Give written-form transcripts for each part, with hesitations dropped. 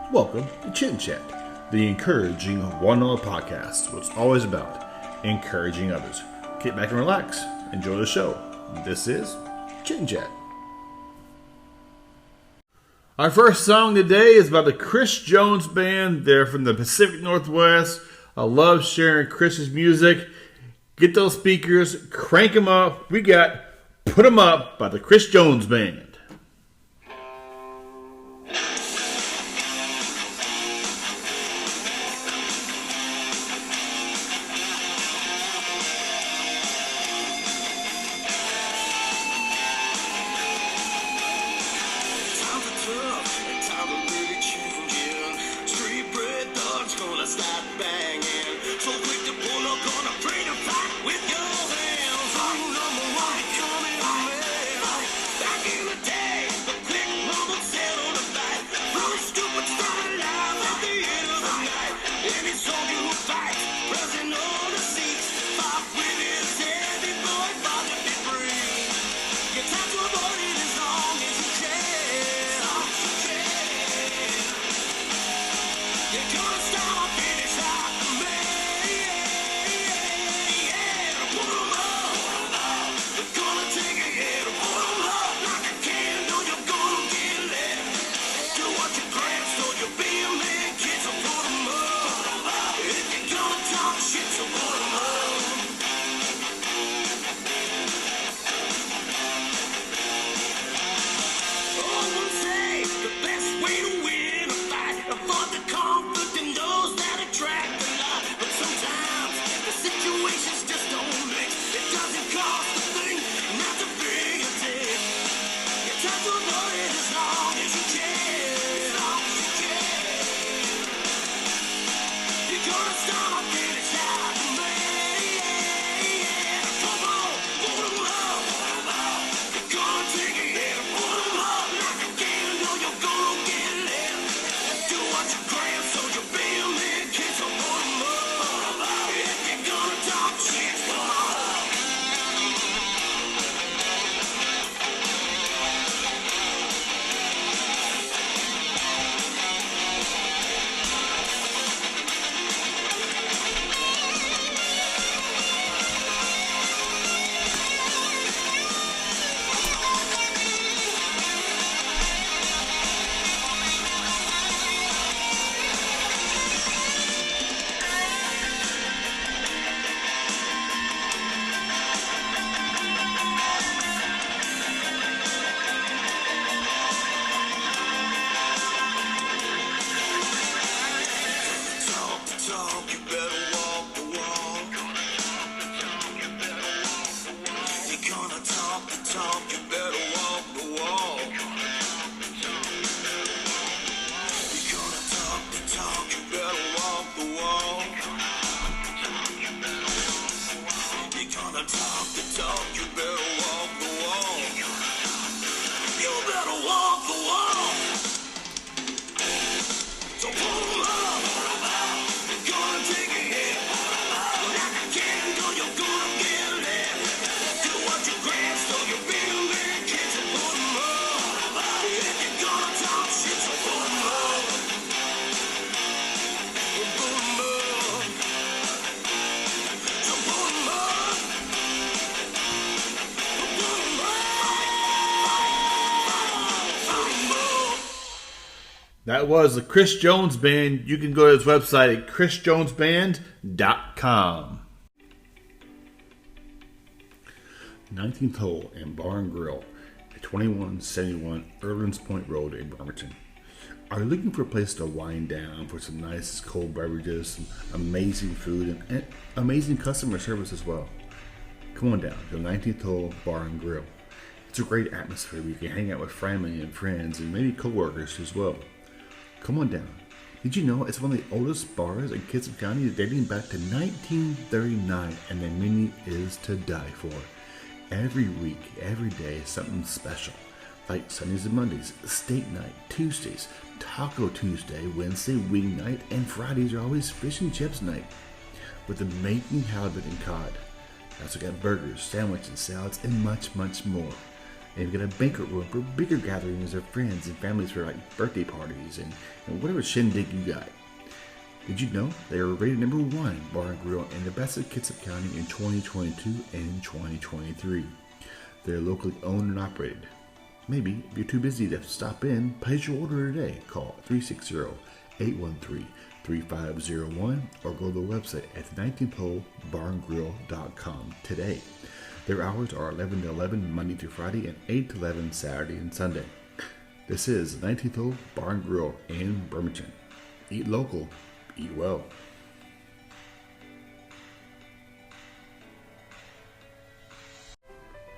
Welcome to Chit Chat, the encouraging one-on-one podcast. What's always about encouraging others. Get back and relax. Enjoy the show. This is Chit Chat. Our first song today is by the Chris Jones Band. They're from the Pacific Northwest. I love sharing Chris's music. Get those speakers, crank them up. We got Put 'Em Up by the Chris Jones Band. That was the Chris Jones Band. You can go to his website at chrisjonesband.com. 19th Hole and Bar and Grill at 2171 Erlands Point Road in Bremerton. Are you looking for a place to wind down for some nice cold beverages, some amazing food, and amazing customer service as well? Come on down to 19th Hole Bar and Grill. It's a great atmosphere where you can hang out with family and friends and maybe co-workers as well. Come on down. Did you know it's one of the oldest bars in Kitsap County dating back to 1939, and the menu is to die for. Every week, every day, something special. Like Sundays and Mondays, steak night, Tuesdays, Taco Tuesday, Wednesday, wing night, and Fridays are always fish and chips night. With amazing halibut and cod. I also got burgers, sandwiches, salads, and much, much more. And you've got a banquet room for bigger gatherings of friends and families for like birthday parties and whatever shindig you got. Did you know they are rated #1 bar and grill in the best of Kitsap County in 2022 and 2023? They're locally owned and operated. Maybe if you're too busy to stop in, place your order today. Call 360-813-3501 or go to the website at 19thholebarngrill.com today. Their hours are 11 to 11 Monday through Friday and 8 to 11 Saturday and Sunday. This is 19th Hole Bar and Grill in Bremerton. Eat local, eat well.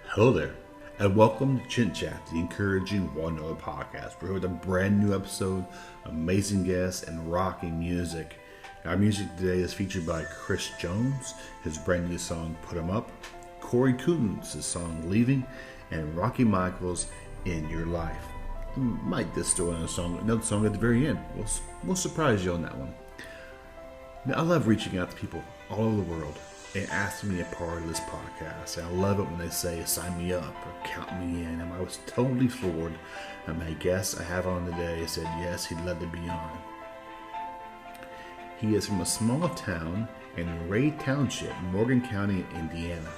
Hello there, and welcome to Chit Chat, the encouraging one-hour podcast. We're here with a brand new episode, amazing guests, and rocking music. Our music today is featured by Chris Jones, his brand new song Put 'Em Up, Corey Coons, his song Leaving, and Rocky Michael's In Your Life. I might just throw in another song at the very end. We'll surprise you on that one. Now, I love reaching out to people all over the world and asking me a part of this podcast. And I love it when they say sign me up or count me in. And I was totally floored. And my guest I have on today said yes, he'd love to be on. He is from a small town in Ray Township, Morgan County, Indiana.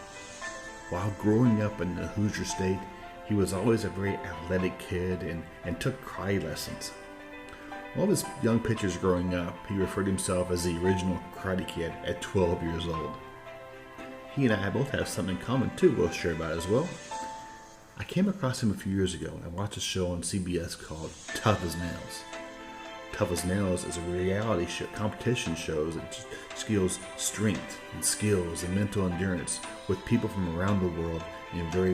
While growing up in the Hoosier State, he was always a very athletic kid and took karate lessons. All of his young pictures growing up, he referred to himself as the original Karate Kid at 12 years old. He and I both have something in common too we'll share about as well. I came across him a few years ago and I watched a show on CBS called Tough as Nails. Tough as Nails is a reality show, competition show that skills strength and skills and mental endurance with people from around the world in a very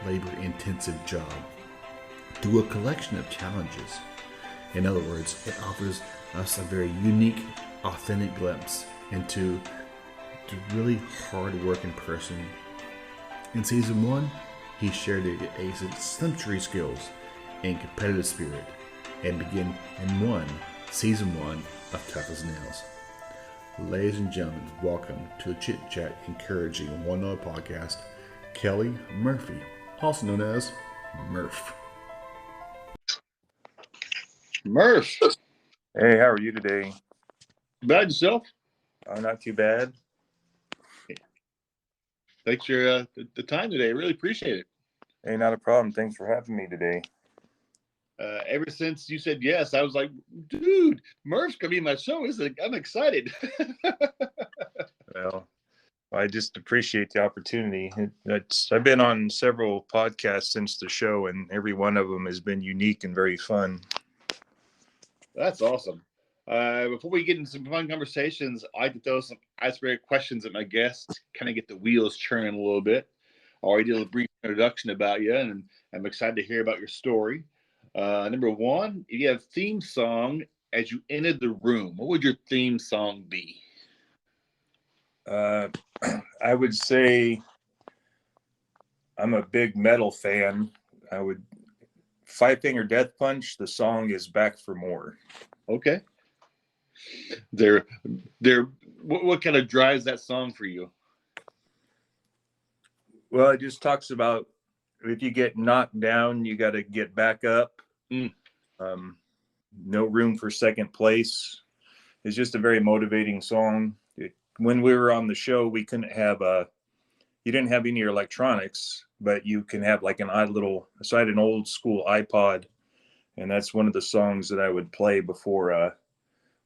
labor intensive job through a collection of challenges. In other words, it offers us a very unique, authentic glimpse into a really hard-working person. In season 1, he shared his exemplary skills and competitive spirit and won season 1 of Tough as Nails. Ladies and gentlemen, welcome to the Chit Chat Encouraging One-Hour Podcast, Kelly Murphy, also known as Murph. Murph. Hey, how are you today? Bad yourself? Not too bad. Thanks for the time today. I really appreciate it. Hey, not a problem. Thanks for having me today. Ever since you said yes, I was like, dude, Murph's going to be in my show. I'm excited. Well, I just appreciate the opportunity. I've been on several podcasts since the show, and every one of them has been unique and very fun. That's awesome. Before we get into some fun conversations, I like to throw some icebreaker questions at my guests, kind of get the wheels churning a little bit. I already did a brief introduction about you, and I'm excited to hear about your story. Number 1, if you have a theme song as you entered the room, what would your theme song be? I would say I'm a big metal fan. Five Finger Death Punch, the song is Back for More. Okay. What kind of drives that song for you? Well, it just talks about if you get knocked down, you got to get back up. No room for second place. It's just a very motivating song. When we were on the show, we couldn't have you didn't have any electronics, but you can have like so I had an old school iPod, and that's one of the songs that I would play before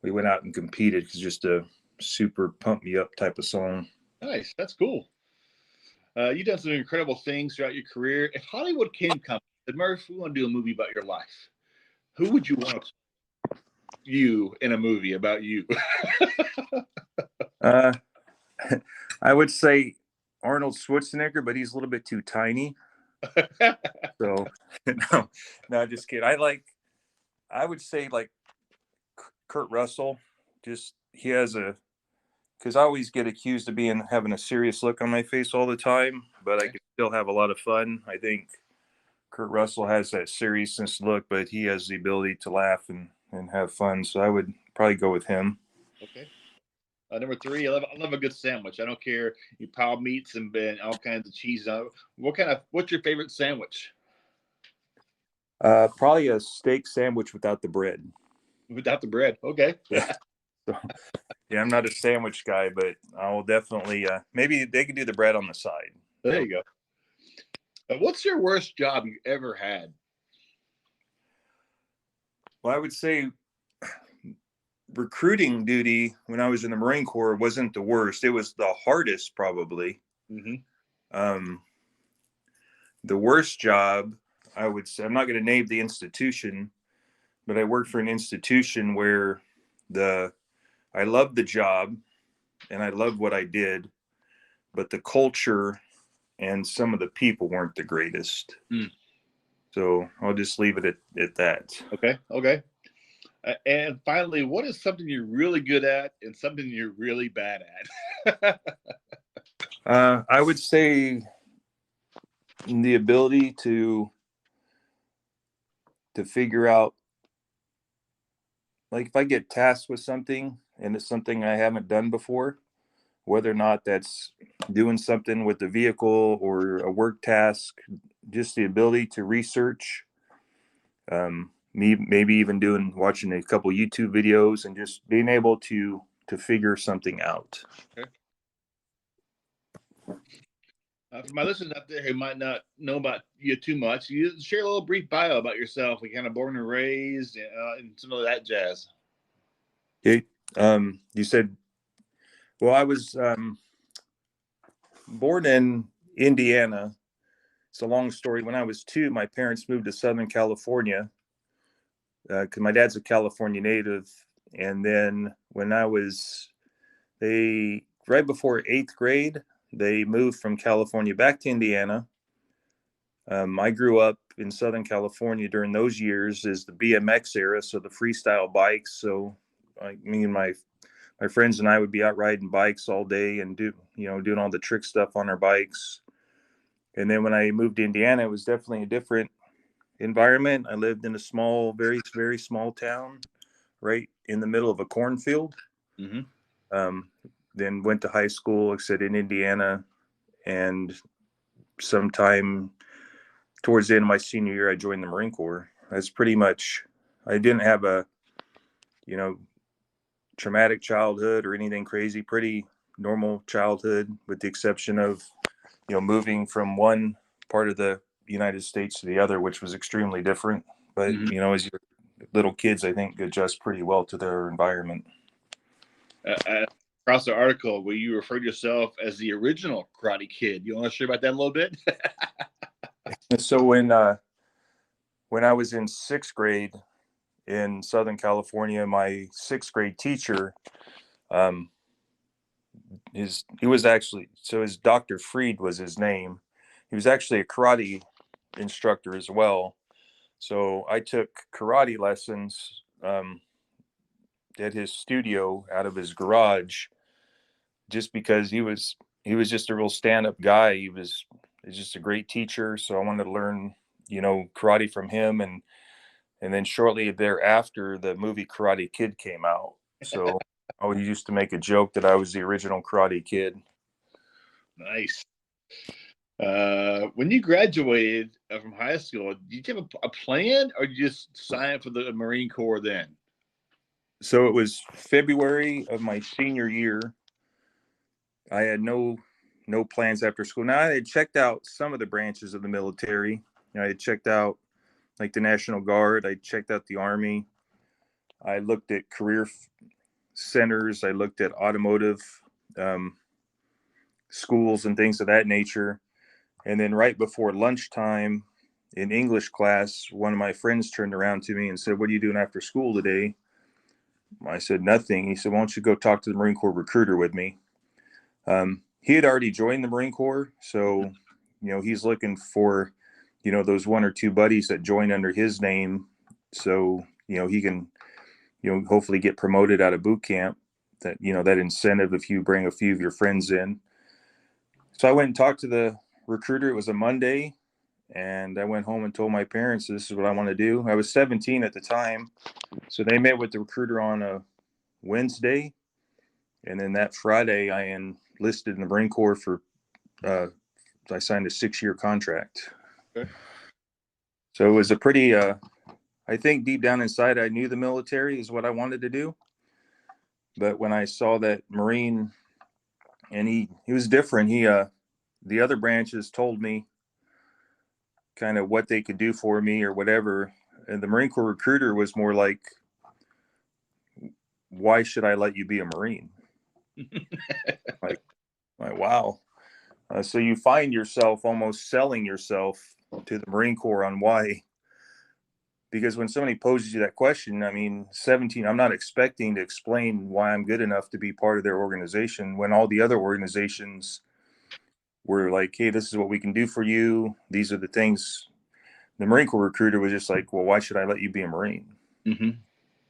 we went out and competed. It's just a super pump me up type of song. Nice. That's cool. You've done some incredible things throughout your career. If Hollywood came come, said, Murph, we want to do a movie about your life, who would you want to play you in a movie about you? I would say Arnold Schwarzenegger, but he's a little bit too tiny. So no, just kidding. I would say like Kurt Russell. Just he has because I always get accused of having a serious look on my face all the time, but I can still have a lot of fun. I think Kurt Russell has that seriousness look, but he has the ability to laugh and have fun. So I would probably go with him. Okay. Number 3, I love a good sandwich. I don't care. You pile meats and all kinds of cheese. What's your favorite sandwich? Probably a steak sandwich without the bread. Without the bread. Okay. Yeah. So, yeah, I'm not a sandwich guy, but I will definitely, maybe they could do the bread on the side. There you go. What's your worst job you ever had? Well, I would say recruiting duty when I was in the Marine Corps wasn't the worst. It was the hardest, probably. Mm-hmm. The worst job, I would say, I'm not going to name the institution, but I worked for an institution where I loved the job and I loved what I did, but the culture and some of the people weren't the greatest. Mm. So I'll just leave it at that. Okay. And finally, what is something you're really good at and something you're really bad at? I would say the ability to figure out, like if I get tasked with something and it's something I haven't done before, whether or not that's doing something with the vehicle or a work task, just the ability to research, maybe even watching a couple YouTube videos and just being able to figure something out. Okay. For my listeners out there who might not know about you too much, you share a little brief bio about yourself, like kind of born and raised, and some of that jazz. Okay. You said, well, I was born in Indiana. It's a long story. When I was 2, my parents moved to Southern California because my dad's a California native. And then when right before 8th grade, they moved from California back to Indiana. I grew up in Southern California during those years as the BMX era, so the freestyle bikes. So me and my friends and I would be out riding bikes all day and doing all the trick stuff on our bikes. And then when I moved to Indiana, it was definitely a different environment. I lived in a small, very, very small town right in the middle of a cornfield. Mm-hmm. Then went to high school, like I said, in Indiana. And sometime towards the end of my senior year, I joined the Marine Corps. That's pretty much, I didn't have a, traumatic childhood or anything crazy, pretty normal childhood with the exception of, moving from one part of the United States to the other, which was extremely different. But, Mm-hmm. As your little kids, I think adjust pretty well to their environment. Across the article where you referred to yourself as the original Karate Kid. You want to share about that a little bit? So when I was in 6th grade in Southern California, my 6th grade teacher, his Dr. Freed was his name. He was actually a karate instructor as well. So I took karate lessons at his studio out of his garage, just because he was just a real stand-up guy. He's just a great teacher. So I wanted to learn, karate from him. And then shortly thereafter, the movie Karate Kid came out. So I used to make a joke that I was the original Karate Kid. Nice. When you graduated from high school, did you have a plan, or did you just sign up for the Marine Corps then? So it was February of my senior year. I had no plans after school. Now, I had checked out some of the branches of the military. I had checked out like the National Guard. I checked out the Army. I looked at career centers. I looked at automotive schools and things of that nature. And then right before lunchtime in English class, one of my friends turned around to me and said, "What are you doing after school today?" I said, "Nothing." He said, "Why don't you go talk to the Marine Corps recruiter with me?" He had already joined the Marine Corps. So, he's looking for, those 1 or 2 buddies that join under his name. So, he can, hopefully get promoted out of boot camp, that, that incentive if you bring a few of your friends in. So I went and talked to the recruiter. It was a Monday. And I went home and told my parents, this is what I want to do. I was 17 at the time. So they met with the recruiter on a Wednesday. And then that Friday, I enlisted in the Marine Corps I signed a 6-year contract. Okay. So it was a pretty, I think deep down inside, I knew the military is what I wanted to do. But when I saw that Marine, and he was different, the other branches told me kind of what they could do for me or whatever. And the Marine Corps recruiter was more like, why should I let you be a Marine? like, wow. So you find yourself almost selling yourself to the Marine Corps on why. Because when somebody poses you that question, I mean, 17, I'm not expecting to explain why I'm good enough to be part of their organization when all the other organizations were like, hey, this is what we can do for you. These are the things. The Marine Corps recruiter was just like, well, why should I let you be a Marine? Mm-hmm.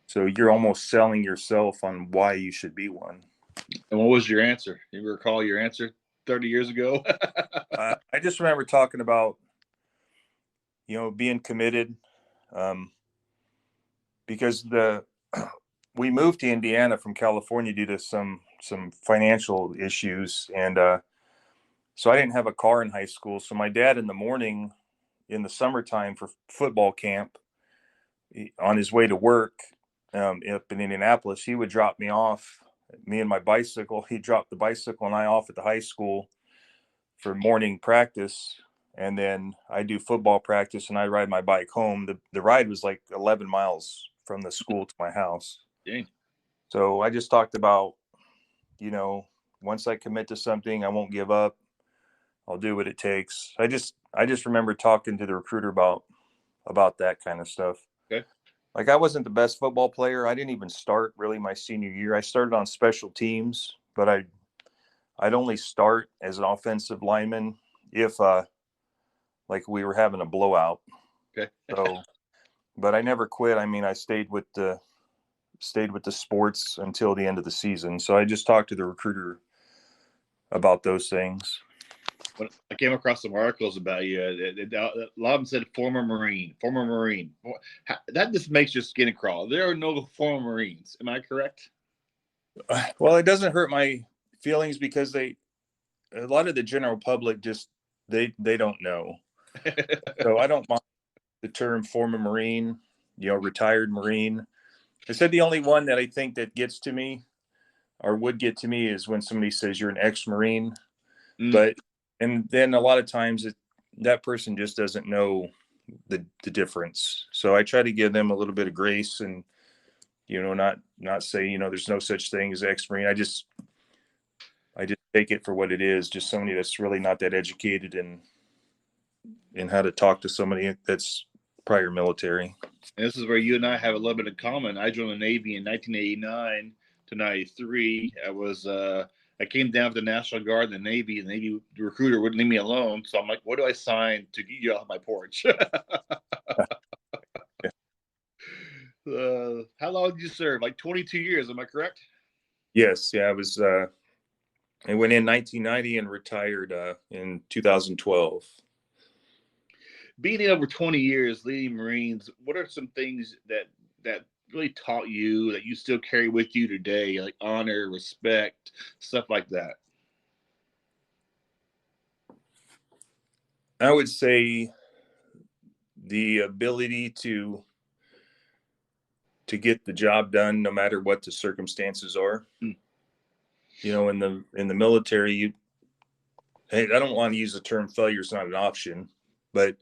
So you're almost selling yourself on why you should be one. And what was your answer? You recall your answer 30 years ago? I just remember talking about, being committed, because we moved to Indiana from California due to some financial issues, and so I didn't have a car in high school. So my dad in the morning, in the summertime for football camp, on his way to work up in Indianapolis, he would drop me off, me and my bicycle. He dropped the bicycle and I off at the high school for morning practice. And then I do football practice and I ride my bike home. The ride was like 11 miles from the school to my house. Dang. So I just talked about, once I commit to something, I won't give up. I'll do what it takes. I just remember talking to the recruiter about that kind of stuff. Okay. Like, I wasn't the best football player. I didn't even start really my senior year. I started on special teams, but I'd only start as an offensive lineman if like we were having a blowout. Okay. So, but I never quit. I mean, I stayed with the sports until the end of the season. So I just talked to the recruiter about those things. When I came across some articles about you, a lot of them said former Marine. That just makes your skin crawl. There are no former Marines. Am I correct? Well, it doesn't hurt my feelings because a lot of the general public just, they don't know. So I don't mind the term former Marine, retired Marine. I said the only one that I think that gets to me or would get to me is when somebody says you're an ex-Marine. But, and then a lot of times that person just doesn't know the difference. So I try to give them a little bit of grace and, not say, there's no such thing as ex-Marine. I just take it for what it is. Just somebody that's really not that educated in how to talk to somebody that's prior military. And this is where you and I have a little bit in common. I joined the Navy in 1989 to 93. I came down for the National Guard in the Navy, and the Navy recruiter wouldn't leave me alone. So I'm like, what do I sign to get you off my porch? How long did you serve? Like 22 years, am I correct? Yes. Yeah, I went in 1990 and retired in 2012. Being in over 20 years leading Marines, what are some things that really taught you that you still carry with you today, like honor, respect, stuff like that? I would say the ability to get the job done no matter what the circumstances are. In the military, I don't want to use the term failure is not an option, but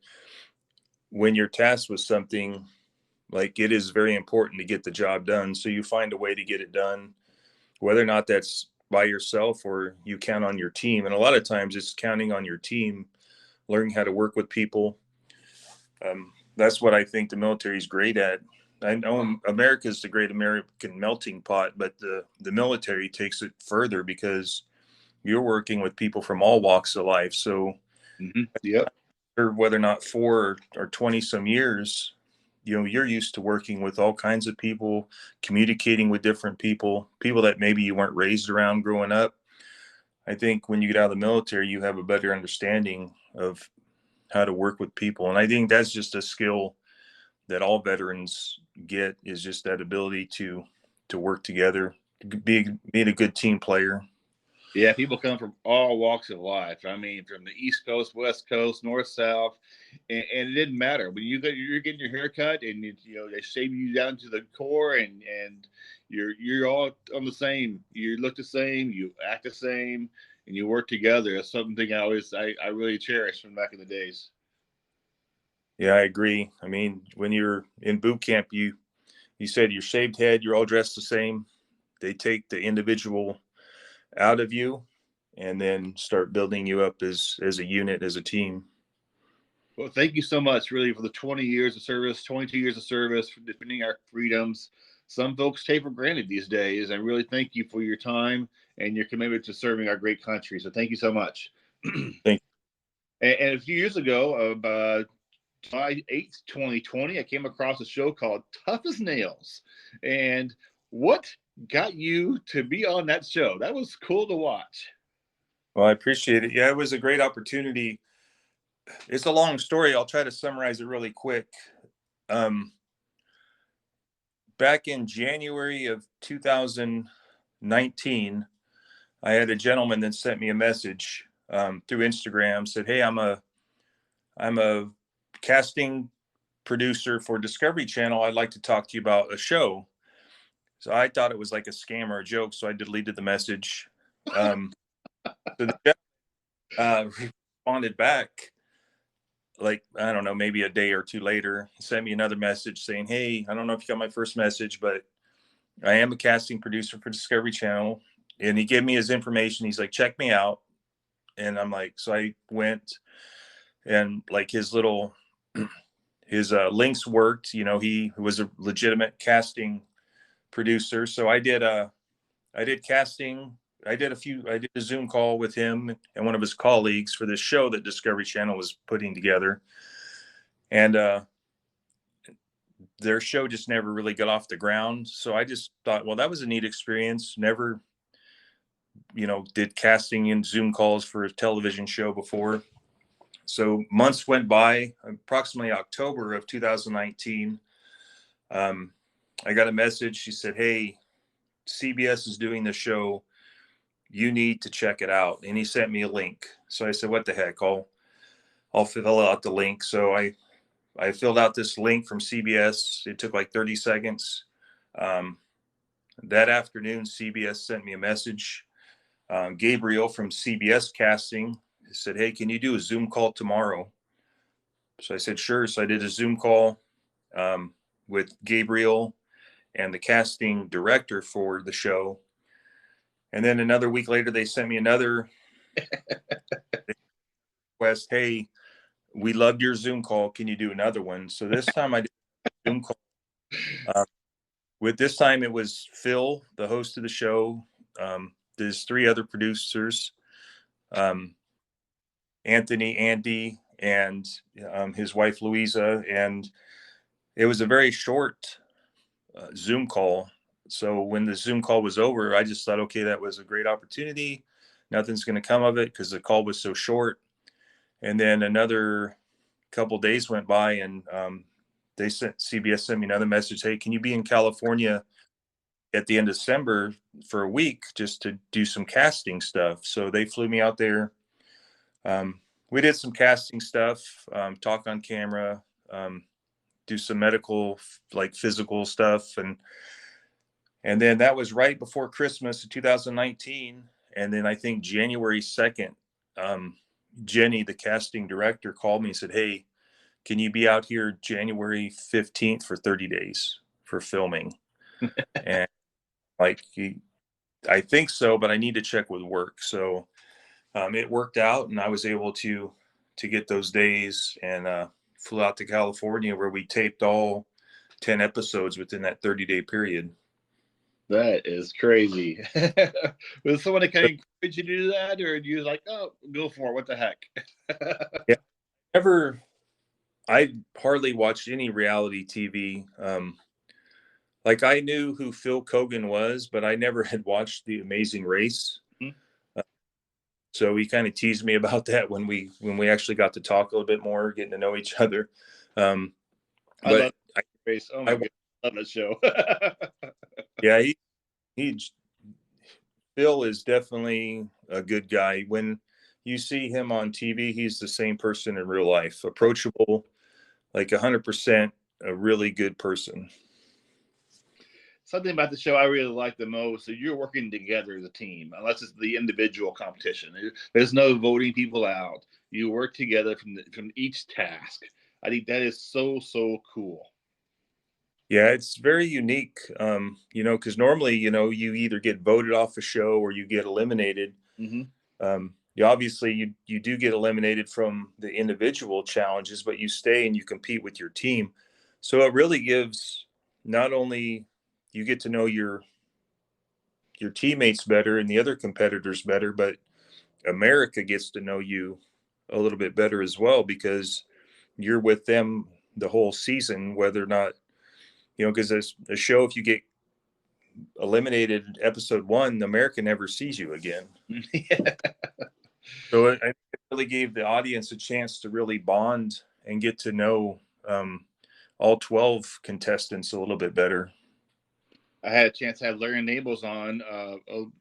when you're tasked with something, like, it is very important to get the job done. So you find a way to get it done, whether or not that's by yourself or you count on your team. And a lot of times it's counting on your team, learning how to work with people. That's what I think the military is great at. I know America is the great American melting pot, but the military takes it further because you're working with people from all walks of life. So whether or not 4 or 20 some years, you're used to working with all kinds of people, communicating with different people that maybe you weren't raised around growing up. I think when you get out of the military, you have a better understanding of how to work with people. And I think that's just a skill that all veterans get, is just that ability to work together, be a good team player. Yeah, people come from all walks of life. I mean, from the East Coast, West Coast, North, South, and it didn't matter. When you're getting your hair cut, and they shave you down to the core, and you're all on the same. You look the same, you act the same, and you work together. It's something I really cherish from back in the days. Yeah, I agree. I mean, when you're in boot camp, you said your shaved head, you're all dressed the same. They take the individual out of you and then start building you up as a unit, as a team. Well, thank you so much, really, for the 20 years of service, 22 years of service, for defending our freedoms. Some folks take for granted these days. I really thank you for your time and your commitment to serving our great country. So thank you so much. Thank you. And a few years ago, July 8th, 2020, I came across a show called Tough as Nails. And what got you to be on that show? That was cool to watch. Well, I appreciate it. Yeah, it was a great opportunity. It's a long story. I'll try to summarize it really quick. Back in January of 2019, I had a gentleman that sent me a message through Instagram, said, "Hey, I'm a casting producer for Discovery Channel. I'd like to talk to you about a show." So I thought it was like a scam or a joke, so I deleted the message. So the responded back, like, I don't know, maybe a day or two later. He sent me another message saying, "Hey, I don't know if you got my first message, but I am a casting producer for Discovery Channel." And he gave me his information. He's like, "Check me out." And I'm like, so I went, and like his links worked. He was a legitimate casting producer. So I did casting. I did a Zoom call with him and one of his colleagues for this show that Discovery Channel was putting together. And their show just never really got off the ground. So I just thought, well, that was a neat experience. Never, did casting in Zoom calls for a television show before. So months went by. Approximately October of 2019, I got a message. She said, "Hey, CBS is doing the show. You need to check it out." And he sent me a link. So I said, "What the heck? I'll fill out the link." So I filled out this link from CBS. It took like 30 seconds. That afternoon, CBS sent me a message. Gabriel from CBS Casting said, "Hey, can you do a Zoom call tomorrow?" So I said, "Sure." So I did a Zoom call with Gabriel and the casting director for the show. And then another week later, they sent me another request. "Hey, we loved your Zoom call. Can you do another one?" So this time I did a Zoom call. With this time, it was Phil, the host of the show. There's three other producers, Anthony, Andy, and his wife, Louisa. And it was a very short Zoom call. So when the Zoom call was over, I just thought, okay, that was a great opportunity. Nothing's going to come of it because the call was so short. And then another couple days went by, and CBS sent me another message. "Hey, can you be in California at the end of December for a week just to do some casting stuff?" So they flew me out there. We did some casting stuff, talk on camera, do some medical, like physical stuff. And then that was right before Christmas of 2019. And then I think January 2nd, Jenny, the casting director, called me and said, "Hey, can you be out here January 15th for 30 days for filming?" And like, I think so, but I need to check with work. So it worked out, and I was able to get those days, and flew out to California, where we taped all 10 episodes within that 30-day period. That is crazy. Was someone that kind of encourage you to do that, or you was like, "Oh, go for it. What the heck?" Yeah, I hardly watched any reality TV. Like, I knew who Phil Kogan was, but I never had watched The Amazing Race. Mm-hmm. So he kind of teased me about that when we actually got to talk a little bit more, getting to know each other. I love Race. Oh my God, I love that show. Yeah, Phil is definitely a good guy. When you see him on TV, he's the same person in real life, approachable, like 100% a really good person. Something about the show I really like the most is you're working together as a team, unless it's the individual competition. There's no voting people out. You work together from each task. I think that is so cool. Yeah, it's very unique, because normally, you either get voted off a show or you get eliminated. Mm-hmm. You do get eliminated from the individual challenges, but you stay and you compete with your team. So it really gives, not only you get to know your teammates better and the other competitors better, but America gets to know you a little bit better as well, because you're with them the whole season, whether or not, because as a show, if you get eliminated episode 1, America never sees you again. Yeah. So it really gave the audience a chance to really bond and get to know all 12 contestants a little bit better. I had a chance to have Larry Nables on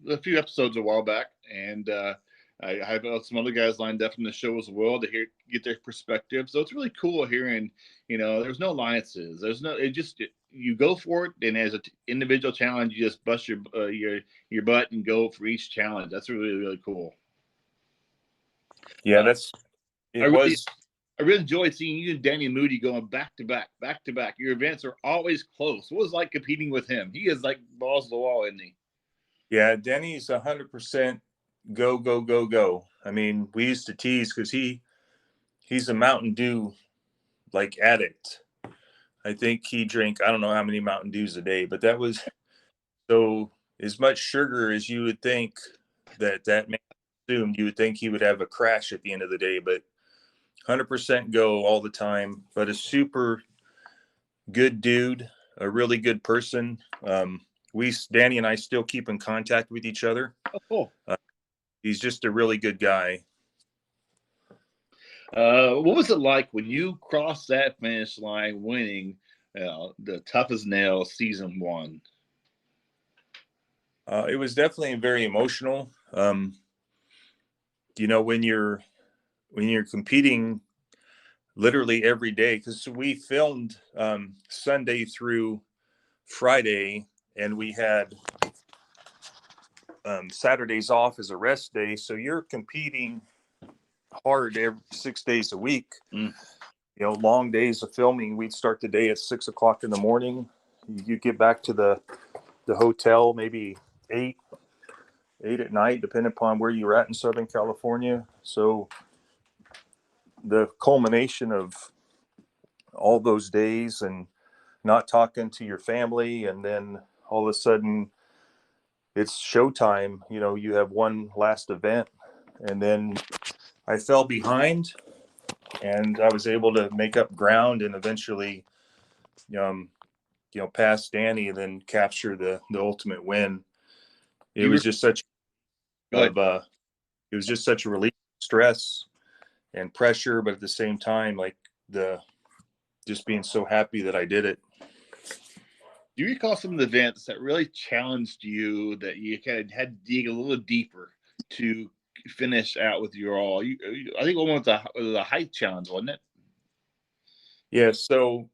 a few episodes a while back, and I have some other guys lined up from the show as well to get their perspective. So it's really cool hearing, there's no alliances. There's no, you go for it, and as an individual challenge, you just bust your butt and go for each challenge. That's really, really cool. Yeah, I really enjoyed seeing you and Danny Moody going back to back. Your events are always close. What was it like competing with him? He is like balls to the wall, isn't he? Yeah, Denny's 100% go. I mean, we used to tease because he's a Mountain Dew like addict. I think he drank, I don't know how many Mountain Dews a day, but that was so as much sugar as you would think that man consumed. You would think he would have a crash at the end of the day, but 100% go all the time. But a super good dude, a really good person. Danny and I still keep in contact with each other. Oh, cool. He's just a really good guy. What was it like when you crossed that finish line winning the Tough as Nails season 1? It was definitely very emotional. When you're competing literally every day, because we filmed Sunday through Friday, and we had Saturdays off as a rest day. So you're competing hard 6 days a week. Long days of filming. We'd start the day at 6 o'clock in the morning. You get back to the hotel maybe 8 at night, depending upon where you're at in Southern California. So the culmination of all those days and not talking to your family, and then all of a sudden it's showtime. You have one last event, and then I fell behind, and I was able to make up ground and eventually, pass Danny and then capture the ultimate win. It was just such a relief, stress and pressure, but at the same time, like just being so happy that I did it. Do you recall some of the events that really challenged you that you kind of had to dig a little deeper to finish out with your all? I think one was the height challenge, wasn't it? Yeah. So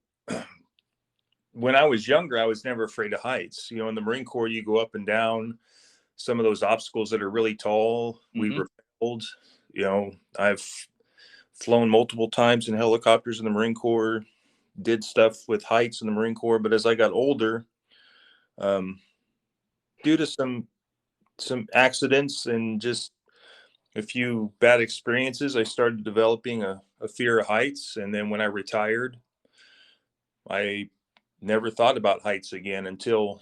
when I was younger, I was never afraid of heights. In the Marine Corps, you go up and down some of those obstacles that are really tall. We repelled. I've flown multiple times in helicopters in the Marine Corps, did stuff with heights in the Marine Corps. But as I got older, due to some accidents and just a few bad experiences, I started developing a fear of heights. And then when I retired, I never thought about heights again until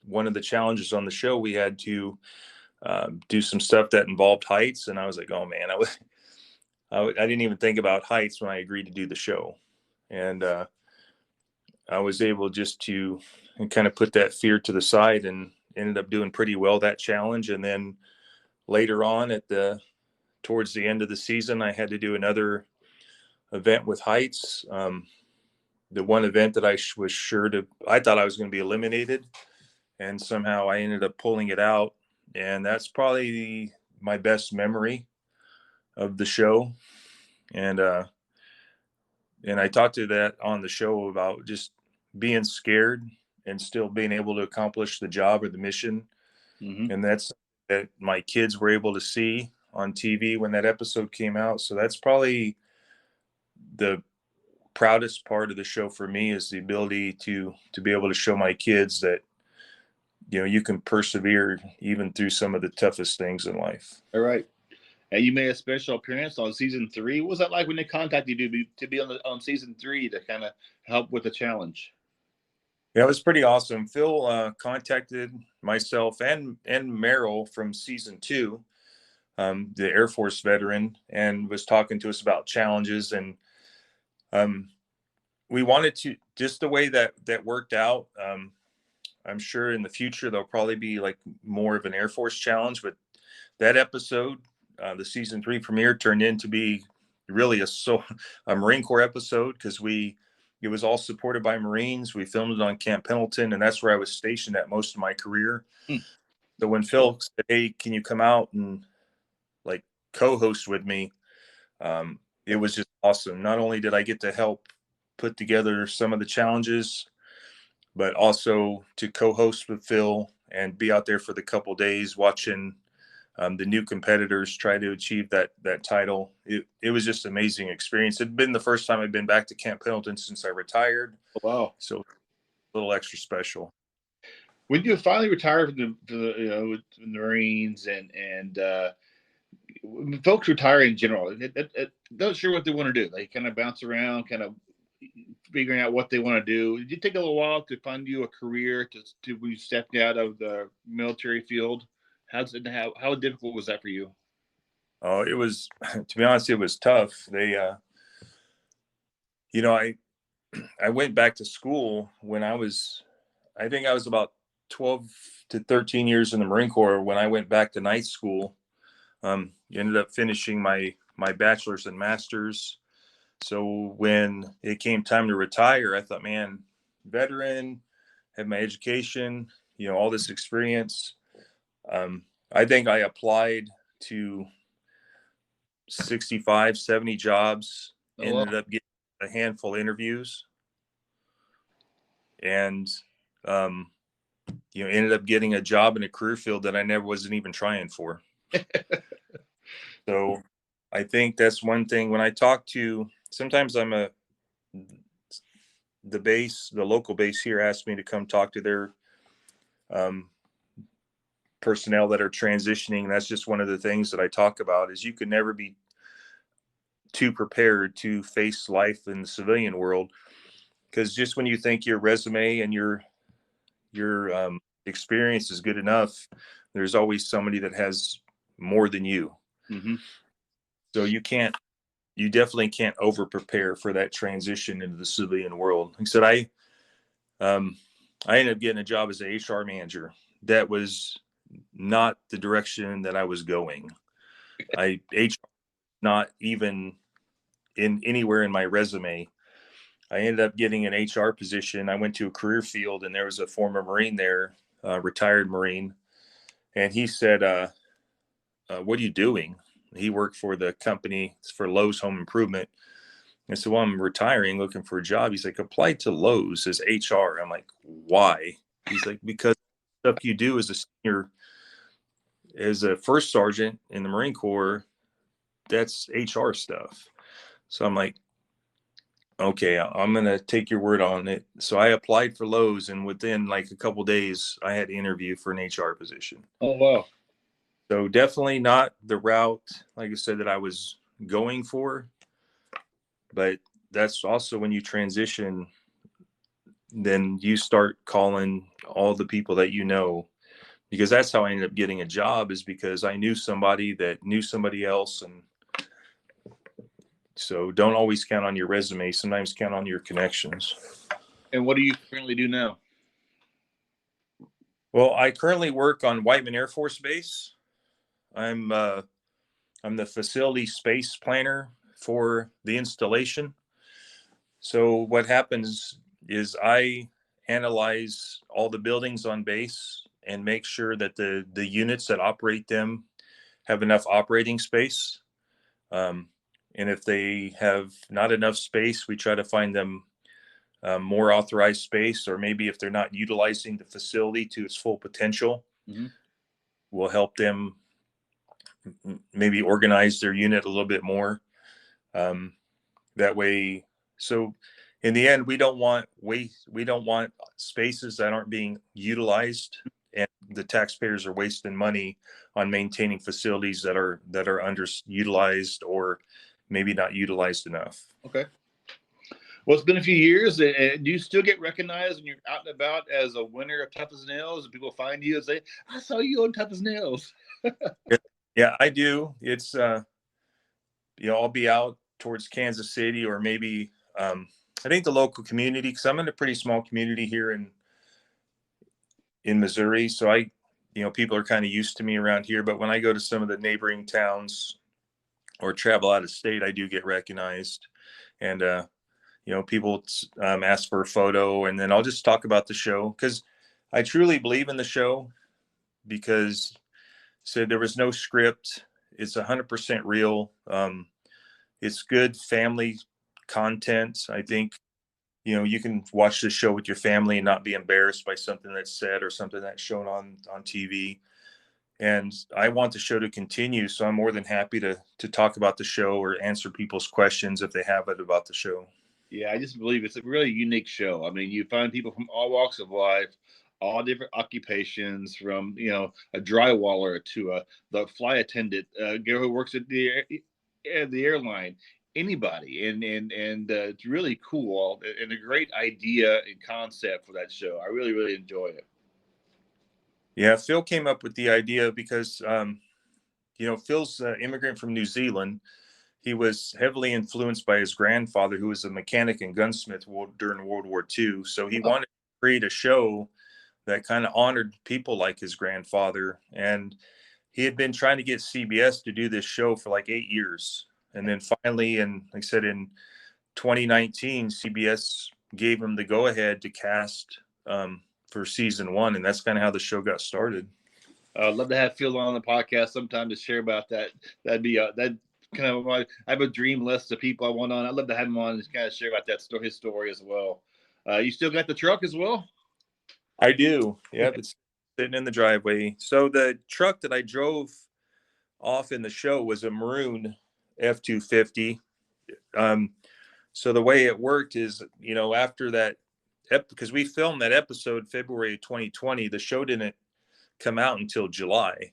one of the challenges on the show, we had to do some stuff that involved heights. And I was like, oh man, I didn't even think about heights when I agreed to do the show. And I was able just to kind of put that fear to the side and ended up doing pretty well that challenge. And then later on towards the end of the season, I had to do another event with heights. The one event that I thought I was going to be eliminated, and somehow I ended up pulling it out. and that's probably my best memory of the show. And I talked to that on the show about just being scared and still being able to accomplish the job or the mission. Mm-hmm. And that's that my kids were able to see on TV when that episode came out. So that's probably the proudest part of the show for me, is the ability to be able to show my kids that, you know, you can persevere even through some of the toughest things in life. All right. And you made a special appearance on season 3. What was that like when they contacted you to be on season 3 to kind of help with the challenge? Yeah, it was pretty awesome. Phil contacted myself and Merrill from season 2, the Air Force veteran, and was talking to us about challenges. And we wanted to, just the way that worked out. I'm sure in the future there'll probably be like more of an Air Force challenge, but that episode, the season 3 premiere, turned into be really a Marine Corps episode, because it was all supported by Marines. We filmed it on Camp Pendleton, and that's where I was stationed at most of my career. So when Phil said, "Hey, can you come out and like co-host with me?" It was just awesome. Not only did I get to help put together some of the challenges, but also to co-host with Phil and be out there for the couple days watching the new competitors try to achieve that title. It was just an amazing experience. It'd been the first time I'd been back to Camp Pendleton since I retired. Wow. So a little extra special. When you finally retired from the Marines, and when folks retire in general, they're not sure what they want to do. They kind of bounce around, kind of figuring out what they want to do. Did it take a little while to find you a career to when you stepped out of the military field? How difficult was that for you? Oh, it was, to be honest, it was tough. They, I went back to school when I think I was about 12 to 13 years in the Marine Corps when I went back to night school. Ended up finishing my bachelor's and master's. So when it came time to retire, I thought, man, veteran, have my education, all this experience. I think I applied to 65, 70 jobs, ended up getting a handful of interviews, and, ended up getting a job in a career field that I never wasn't even trying for. So I think that's one thing when I talk to, sometimes the local base here asked me to come talk to their personnel that are transitioning. That's just one of the things that I talk about, is you can never be too prepared to face life in the civilian world, because just when you think your resume and your experience is good enough, there's always somebody that has more than you. Mm-hmm. So you definitely can't over prepare for that transition into the civilian world. Like I said, I ended up getting a job as an HR manager. That was not the direction that I was going. HR not even in anywhere in my resume. I ended up getting an HR position. I went to a career field, and there was a former Marine there, retired Marine. And he said, what are you doing? He worked for the company for Lowe's Home Improvement. I said, well, I'm retiring, looking for a job. He's like, apply to Lowe's as HR. I'm like, why? He's like, because stuff you do as a senior, as a first sergeant in the Marine Corps, that's HR stuff. So I'm like, okay, I'm going to take your word on it. So I applied for Lowe's, and within like a couple days, I had to interview for an HR position. Oh, wow. So definitely not the route, like I said, that I was going for. But that's also when you transition, then you start calling all the people that you know, because that's how I ended up getting a job, is because I knew somebody that knew somebody else. And so don't always count on your resume. Sometimes count on your connections. And what do you currently do now? Well, I currently work on Whiteman Air Force Base. I'm the facility space planner for the installation. So what happens is I analyze all the buildings on base and make sure that the units that operate them have enough operating space. And if they have not enough space, we try to find them more authorized space, or maybe if they're not utilizing the facility to its full potential, we'll help them maybe organize their unit a little bit more. That way, so in the end, we don't want waste. We don't want spaces that aren't being utilized, and the taxpayers are wasting money on maintaining facilities that are underutilized or maybe not utilized enough. Okay. Well, it's been a few years. Do you still get recognized when you're out and about as a winner of Tough as Nails? And people find you and say, "I saw you on Tough as Nails." Yeah, I do. It's I'll be out towards Kansas City, or maybe I think the local community, because I'm in a pretty small community here in Missouri. So people are kind of used to me around here. But when I go to some of the neighboring towns or travel out of state, I do get recognized. And people ask for a photo, and then I'll just talk about the show, because I truly believe in the show, because there was no script. It's 100% real. It's good family content. I think, you can watch the show with your family and not be embarrassed by something that's said or something that's shown on TV. And I want the show to continue. So I'm more than happy to talk about the show or answer people's questions if they have it about the show. Yeah, I just believe it's a really unique show. I mean, you find people from all walks of life, all different occupations, from a drywaller to the flight attendant, girl who works at the airline, anybody, and it's really cool and a great idea and concept for that show. I really, really enjoy it. Yeah, Phil came up with the idea because Phil's an immigrant from New Zealand. He was heavily influenced by his grandfather, who was a mechanic and gunsmith during World War II. So he wanted to create a show that kind of honored people like his grandfather. And he had been trying to get CBS to do this show for like 8 years. And then finally, and like I said, in 2019, CBS gave him the go-ahead to cast for season 1. And that's kind of how the show got started. I'd love to have Phil on the podcast sometime to share about that. That'd be that kind of I have a dream list of people I want on. I'd love to have him on and kind of share about that story, his story as well. You still got the truck as well? I do. Yeah, it's sitting in the driveway. So the truck that I drove off in the show was a maroon F-250. So the way it worked is, after that, because we filmed that episode February 2020, the show didn't come out until July.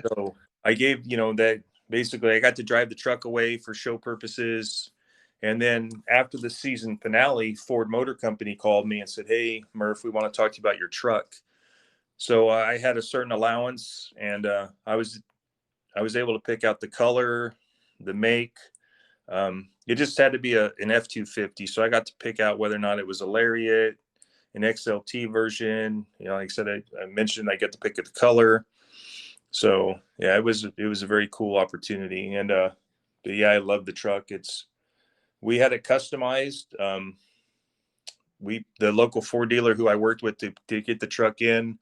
So I gave, that basically I got to drive the truck away for show purposes. And then after the season finale, Ford Motor Company called me and said, "Hey, Murph, we want to talk to you about your truck." So I had a certain allowance, and I was able to pick out the color, the make. It just had to be an F-250. So I got to pick out whether or not it was a Lariat, an XLT version. Like I said, I mentioned I get to pick the color. So yeah, it was a very cool opportunity. And but yeah, I love the truck. We had it customized. The local Ford dealer who I worked with to get the truck in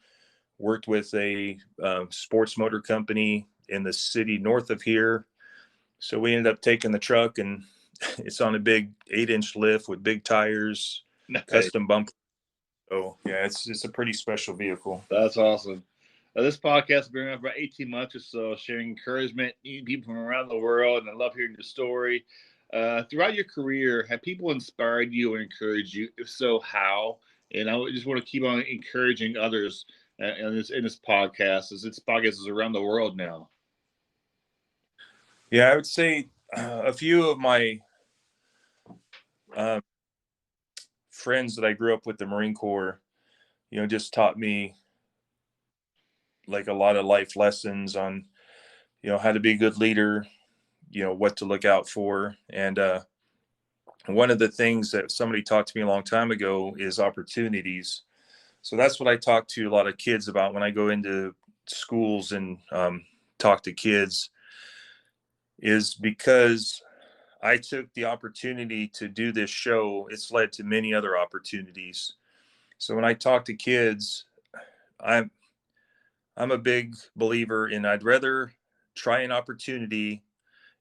worked with a sports motor company in the city north of here. So we ended up taking the truck, and it's on a big 8-inch lift with big tires, custom bumper. So yeah, it's a pretty special vehicle. That's awesome. This podcast has been around for about 18 months or so, sharing encouragement, meeting people from around the world, and I love hearing your story. Throughout your career, have people inspired you and encouraged you? If so, how? And I just want to keep on encouraging others in this podcast, as this podcast is around the world now. Yeah, I would say a few of my friends that I grew up with the Marine Corps, just taught me like a lot of life lessons on, how to be a good leader, what to look out for. And one of the things that somebody talked to me a long time ago is opportunities. So that's what I talk to a lot of kids about when I go into schools and talk to kids, is because I took the opportunity to do this show. It's led to many other opportunities. So when I talk to kids, I'm a big believer in I'd rather try an opportunity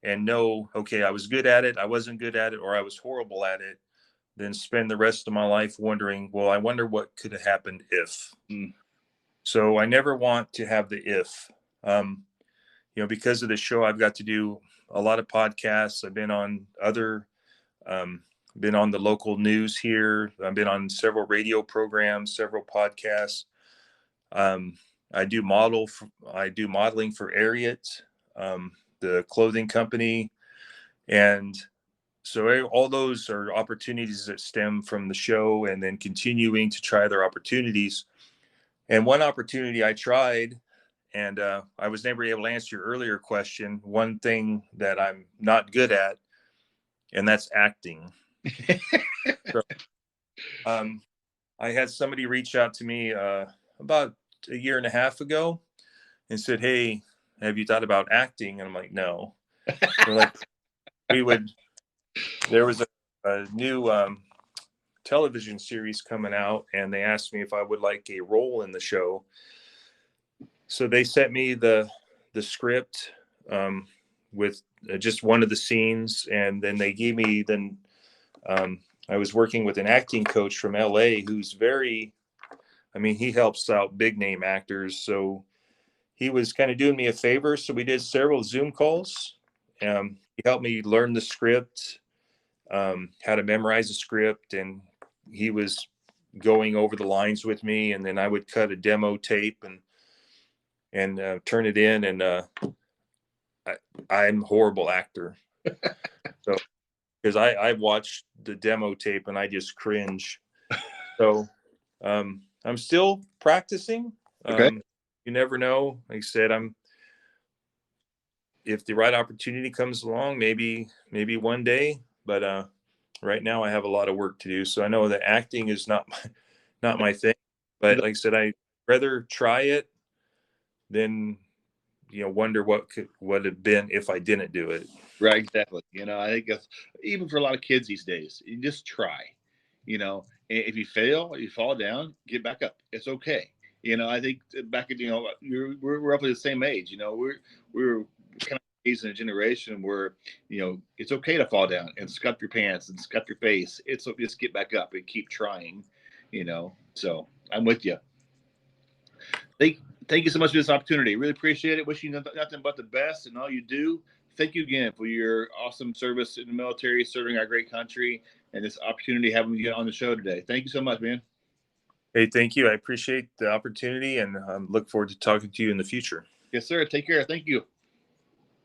and know, okay, I was good at it, I wasn't good at it, or I was horrible at it, than spend the rest of my life wondering, well, I wonder what could have happened if. So I never want to have the if. Because of the show, I've got to do a lot of podcasts. I've been on been on the local news here. I've been on several radio programs, several podcasts. I do modeling for Ariat, the clothing company. And so all those are opportunities that stem from the show, and then continuing to try other opportunities. And one opportunity I tried, and I was never able to answer your earlier question, one thing that I'm not good at, and that's acting. So, I had somebody reach out to me about a year and a half ago and said, "Hey, have you thought about acting?" And I'm like, "No." They're like, there was a new television series coming out, and they asked me if I would like a role in the show. So they sent me the script with just one of the scenes, and then they gave me I was working with an acting coach from LA who's he helps out big name actors. So he was kind of doing me a favor. So we did several Zoom calls. He helped me learn the script, how to memorize the script, and he was going over the lines with me, and then I would cut a demo tape and turn it in. And I'm a horrible actor. So because I watched the demo tape and I just cringe. So I'm still practicing. Okay. You never know. Like I said, if the right opportunity comes along, maybe one day, but right now I have a lot of work to do. So I know that acting is not my thing, but like I said, I'd rather try it than wonder what would have been if I didn't do it. Right, exactly. I think that's, even for a lot of kids these days, you just try. If you fail, you fall down, get back up. It's okay. I think back at we're roughly the same age. We're kind of raised in a generation where it's okay to fall down and scuff your pants and scuff your face. It's just get back up and keep trying. So I'm with you. Thank you so much for this opportunity. Really appreciate it. Wish you nothing but the best in all you do. Thank you again for your awesome service in the military, serving our great country, and this opportunity having you on the show today. Thank you so much, man. Hey, thank you. I appreciate the opportunity, and look forward to talking to you in the future. Yes, sir. Take care. Thank you.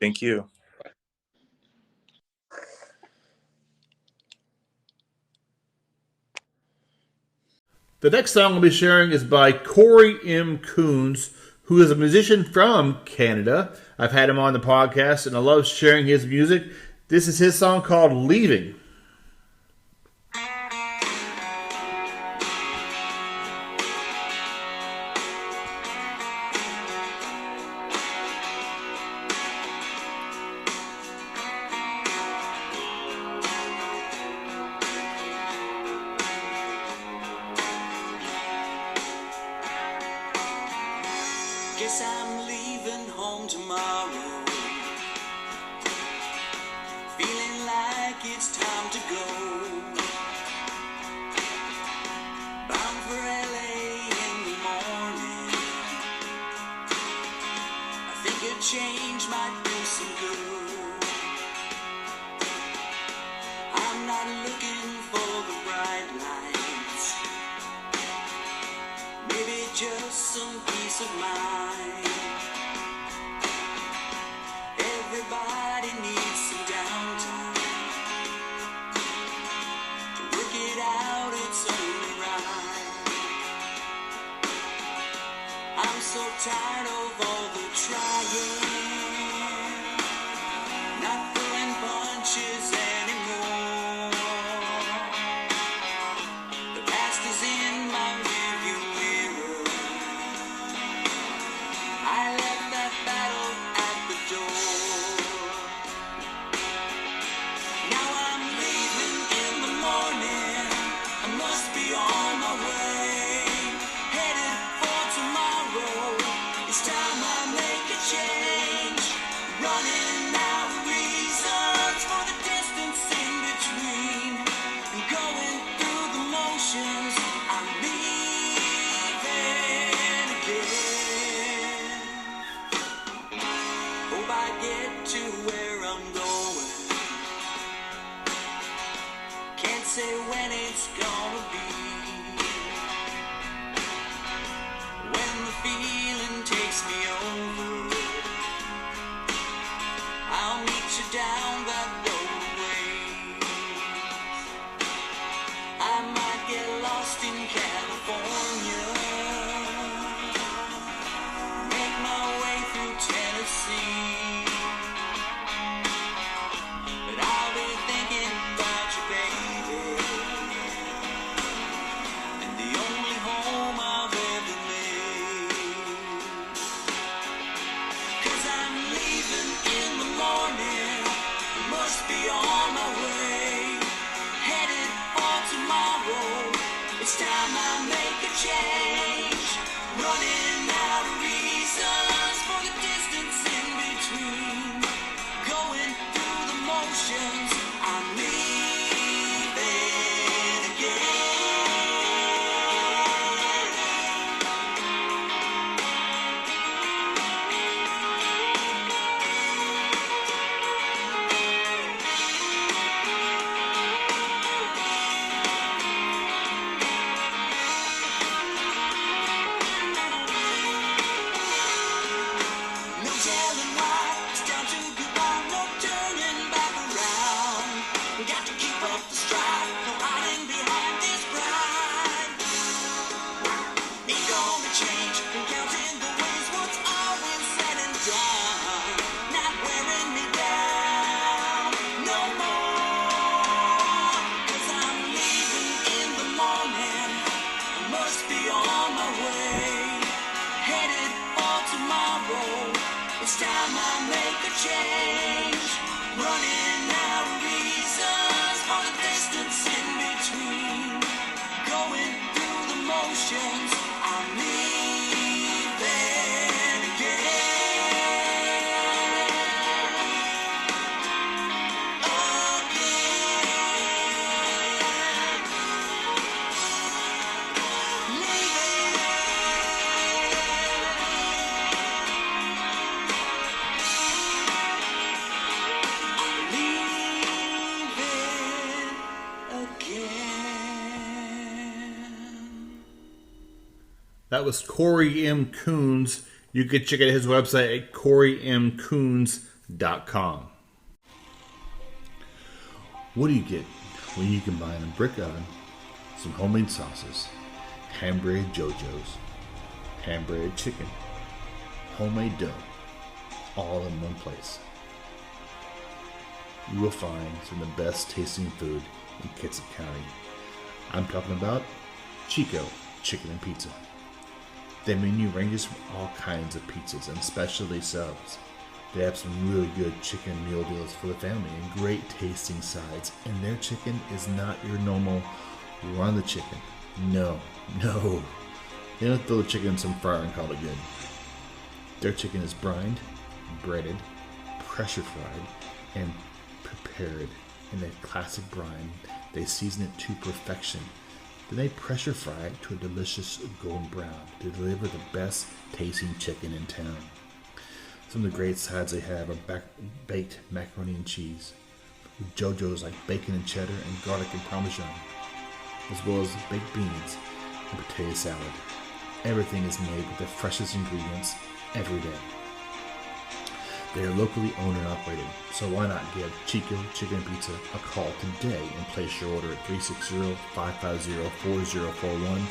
Thank you. Bye. The next song I'll be sharing is by Corey M. Coons, who is a musician from Canada. I've had him on the podcast, and I love sharing his music. This is his song called Leaving. Guess I'm leaving home tomorrow, feeling like it's time to go. Bound for LA in the morning. I think a change might do some good. I'm not looking for the bright lights, maybe just some peace of mind. Everybody needs some downtime to work it out, it's only right. I'm so tired of all the trying, not throwing punches anymore. The past is in my rearview mirror. I left that battle at the door. Now I'm leaving in the morning. I must be on my way, headed for tomorrow. gonna change and counting the ways what's all been said and done. Not wearing me down no more. 'Cause I'm leaving in the morning. I must be on my way. Headed for tomorrow. It's time I make a change. Running out of reasons for the distance in between. Going through the motions, I'm leaving That was Corey M. Coons. You can check out his website at corymcoons.com. What do you get when you combine a brick oven, some homemade sauces, hand-breaded JoJo's, hand-breaded chicken, homemade dough, all in one place? You will find some of the best tasting food in Kitsap County. I'm talking about Chico Chicken and Pizza. Their menu ranges from all kinds of pizzas and specialty subs. They have some really good chicken meal deals for the family and great tasting sides. And their chicken is not your normal run the chicken. No. They don't throw the chicken in some fryer and call it good. Their chicken is brined, breaded, pressure fried, and prepared in a classic brine. They season it to perfection. Then they pressure fry it to a delicious golden brown to deliver the best tasting chicken in town. Some of the great sides they have are baked macaroni and cheese, with JoJo's like bacon and cheddar and garlic and parmesan, as well as baked beans and potato salad. Everything is made with the freshest ingredients every day. They are locally owned and operated, so why not give Chico Chicken and Pizza a call today and place your order at 360-550-4041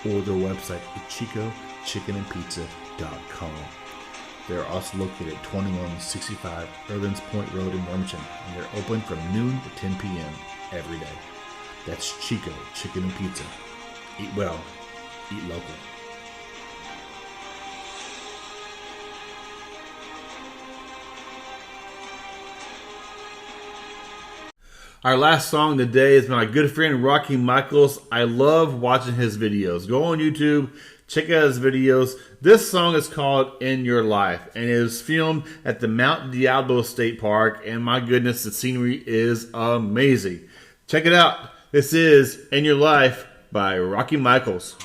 or their website at chicochickenandpizza.com. They are also located at 2165 Irvins Point Road in Wilmington, and they're open from noon to 10 p.m. every day. That's Chico Chicken and Pizza. Eat well, eat local. Our last song today is my good friend Rocky Michaels. I love watching his videos. Go on YouTube, check out his videos. This song is called In Your Life, and it is filmed at the Mount Diablo State Park, and my goodness, the scenery is amazing. Check it out. This is In Your Life by Rocky Michaels.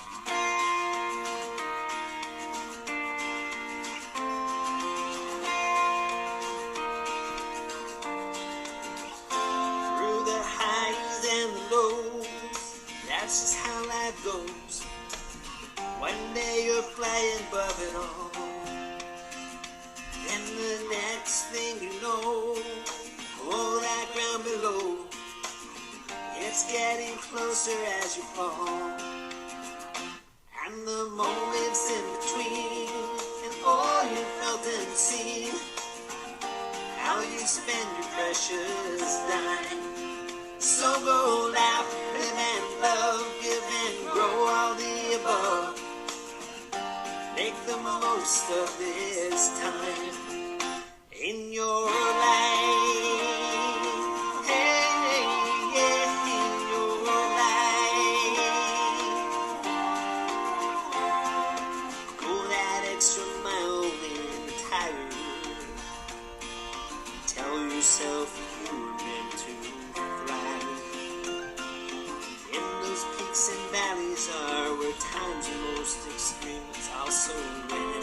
times are most extreme, it's also when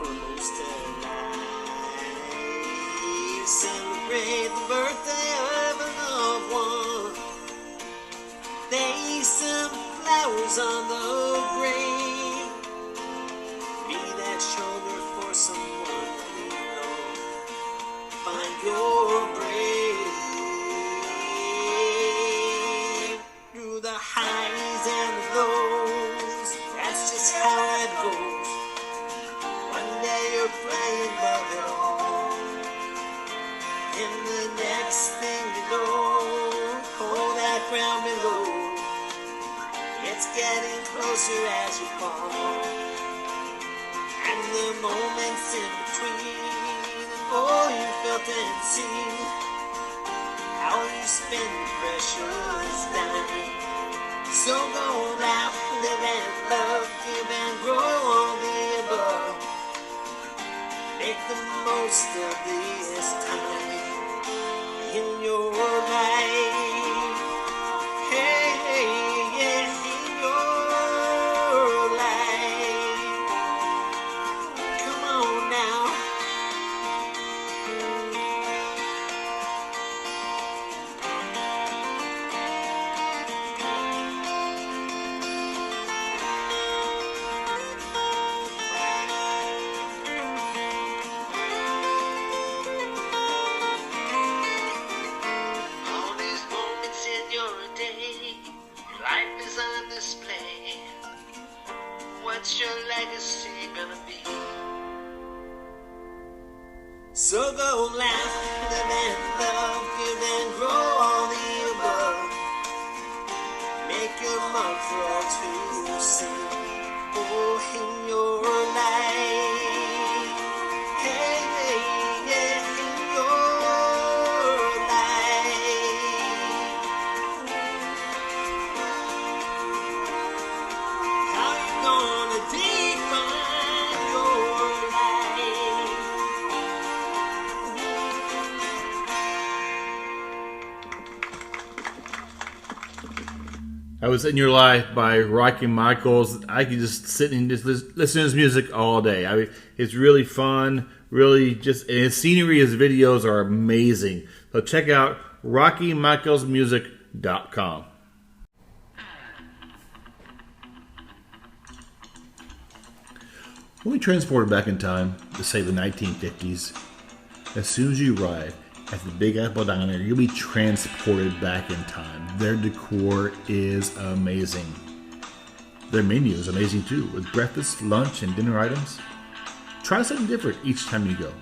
we're most alive. and see how you spend precious time. So go out, live and love, give and grow all the above. Make the most of this time in your life. Hey, yeah, in your life. Come on now. All these moments in your day, life is on display. What's your legacy gonna be? So go laugh, live and love, give and grow all the above. Make your mark for all to see. Oh, in your life. Hey, yeah, in your life. How you gonna define your life? I Was In Your Life by Rocky Michaels. I could just sit and just listen to his music all day. I mean, it's really fun, really just, and his scenery, his videos are amazing. So check out RockyMichaelsMusic.com. When we transported back in time to, say, the 1950s, as soon as you arrive at the Big Apple Diner, you'll be transported back in time. Their decor is amazing. Their menu is amazing too, with breakfast, lunch, and dinner items. Try something different each time you go.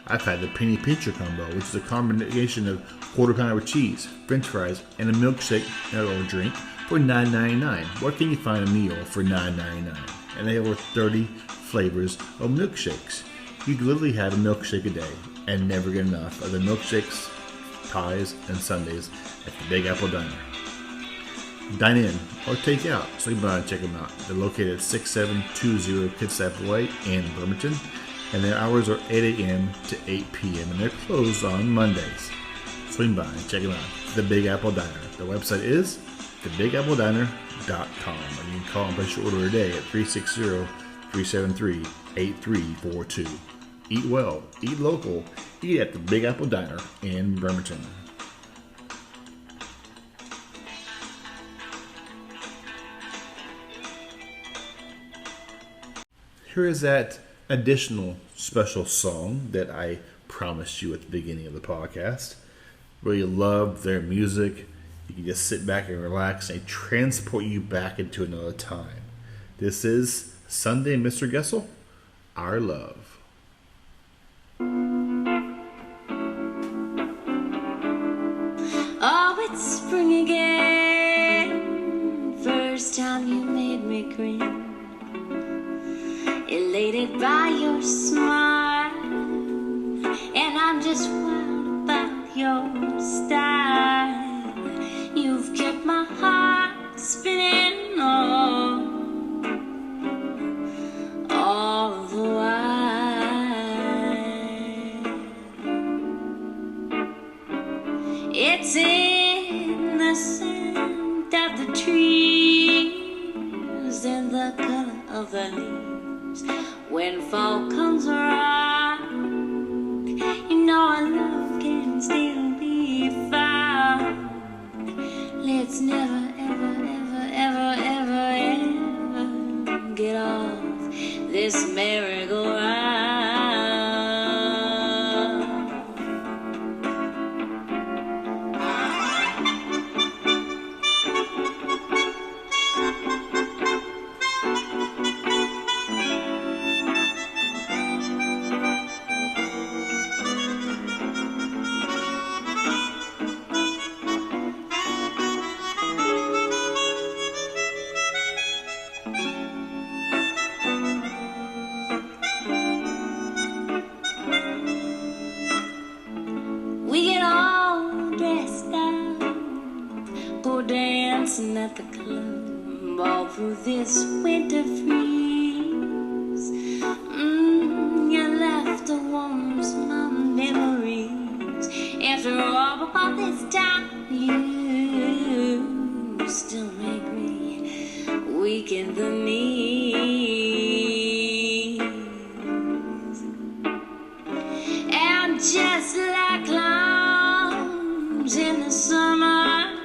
I've had the penny pincher combo, which is a combination of quarter pounder with cheese, french fries, and a milkshake or drink for $9.99. Where can you find a meal for $9.99? And they have over 30 flavors of milkshakes. You can literally have a milkshake a day and never get enough of the milkshakes, pies, and sundaes at the Big Apple Diner. Dine in or take out, so you can check them out. They're located at 6720 Kitsap Way in Bremerton, and their hours are 8 a.m. to 8 p.m. and they're closed on Mondays. Swing by and check them out. The Big Apple Diner. The website is thebigapplediner.com, and you can call and place your order today at 360-373-8342. Eat well, eat local, eat at the Big Apple Diner in Bremerton. Here is that additional special song that I promised you at the beginning of the podcast. Really love their music. You can just sit back and relax, and they transport you back into another time. This is Sundae Mr. Goessl, Our Love. Oh, it's spring again. First time you made me grin. Elated by your smile. And I'm just wild about your style. You've kept my heart spinning all the while. It's in the scent of the trees and the color of the leaves. When fall comes around, you know our love can still be found. Let's never, ever, ever, ever, ever, ever get off this merry-go-round. it to freeze. Your laughter warms my memories. After all this time, you still make me weak in the knees. And just like clouds in the summer,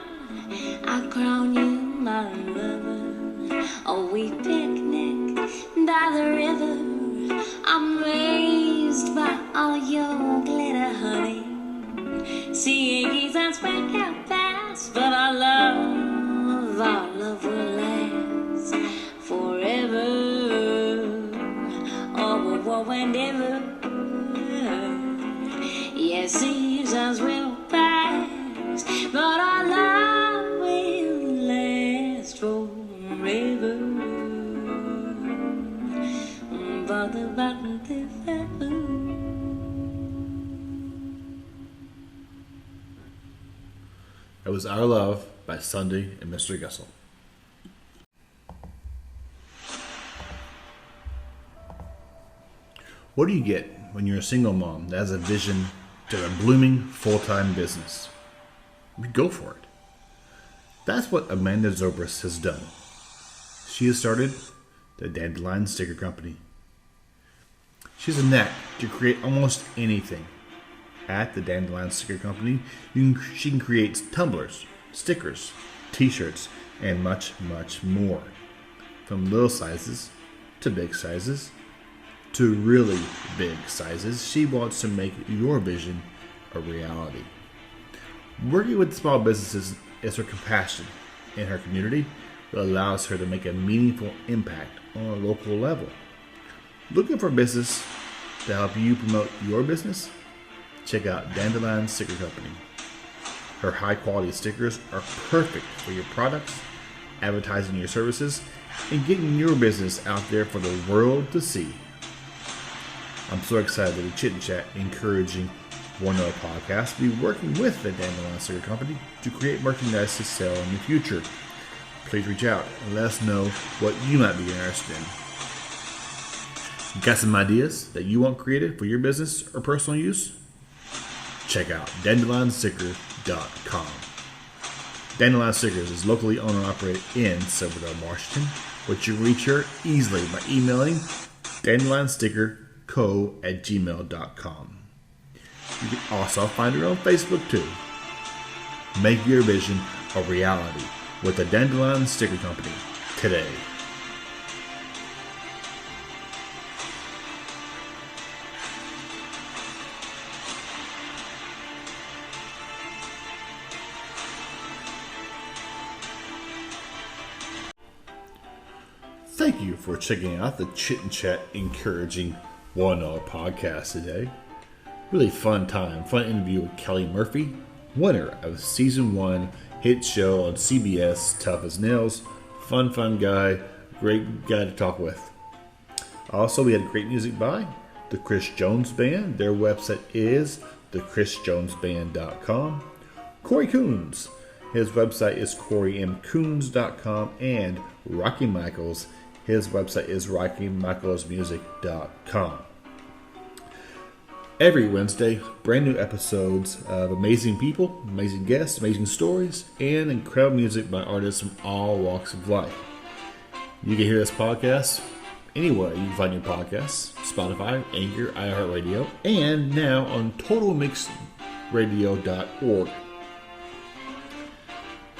I crown you my lover. Oh, we picnic by the river. I'm amazed by all your glitter, honey. Seeing seasons break out fast, but our love will last forever. Oh, whenever. Yes, seasons will pass, but our love will last forever. But the button to That was Our Love by Sundae and Mr. Goessl. What do you get when you're a single mom that has a vision to a blooming full-time business? Go for it. That's what Amanda Zobrist has done. She has started the Dandelion Sticker Company. She has a knack to create almost anything. At the Dandelion Sticker Company, she can create tumblers, stickers, t-shirts, and much, much more. From little sizes to big sizes to really big sizes, she wants to make your vision a reality. Working with small businesses is her compassion in her community that allows her to make a meaningful impact on a local level. Looking for business to help you promote your business? Check out Dandelion Sticker Company. Her high-quality stickers are perfect for your products, advertising your services, and getting your business out there for the world to see. I'm so excited that the Chit Chat Encouraging One Another podcast will be working with the Dandelion Sticker Company to create merchandise to sell in the future. Please reach out and let us know what you might be interested in. Got some ideas that you want created for your business or personal use? Check out dandelionsticker.com. Dandelion Stickers is locally owned and operated in Silverdale, Washington, but you can reach her easily by emailing dandelionsticker.co@gmail.com. You can also find her on Facebook too. Make your vision a reality with the Dandelion Sticker Company today. Thank you for checking out the Chit and Chat Encouraging One Another podcast today. Really fun time, fun interview with Kelly Murphy, winner of Season 1 hit show on CBS, Tough as Nails. Fun guy, great guy to talk with. Also, we had great music by the Chris Jones Band. Their website is thechrisjonesband.com. Corey Coons, his website is corymcoons.com, and Rocky Michaels, his website is rockymichaelsmusic.com. Every Wednesday, brand new episodes of amazing people, amazing guests, amazing stories, and incredible music by artists from all walks of life. You can hear this podcast anywhere you can find your podcasts: Spotify, Anchor, iHeartRadio, and now on TotalMixRadio.org.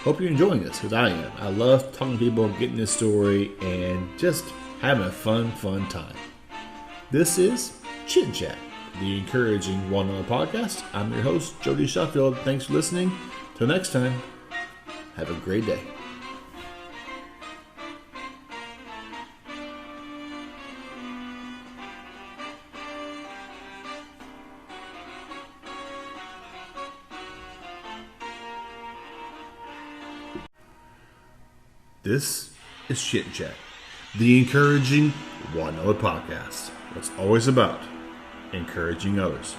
Hope you're enjoying this, because I am. I love talking to people, getting this story, and just having a fun time. This is Chit Chat, the Encouraging One Another podcast. I'm your host, Jody Sheffield. Thanks for listening. Till next time, have a great day. This is Chit Chat, the Encouraging One Another podcast. It's always about encouraging others.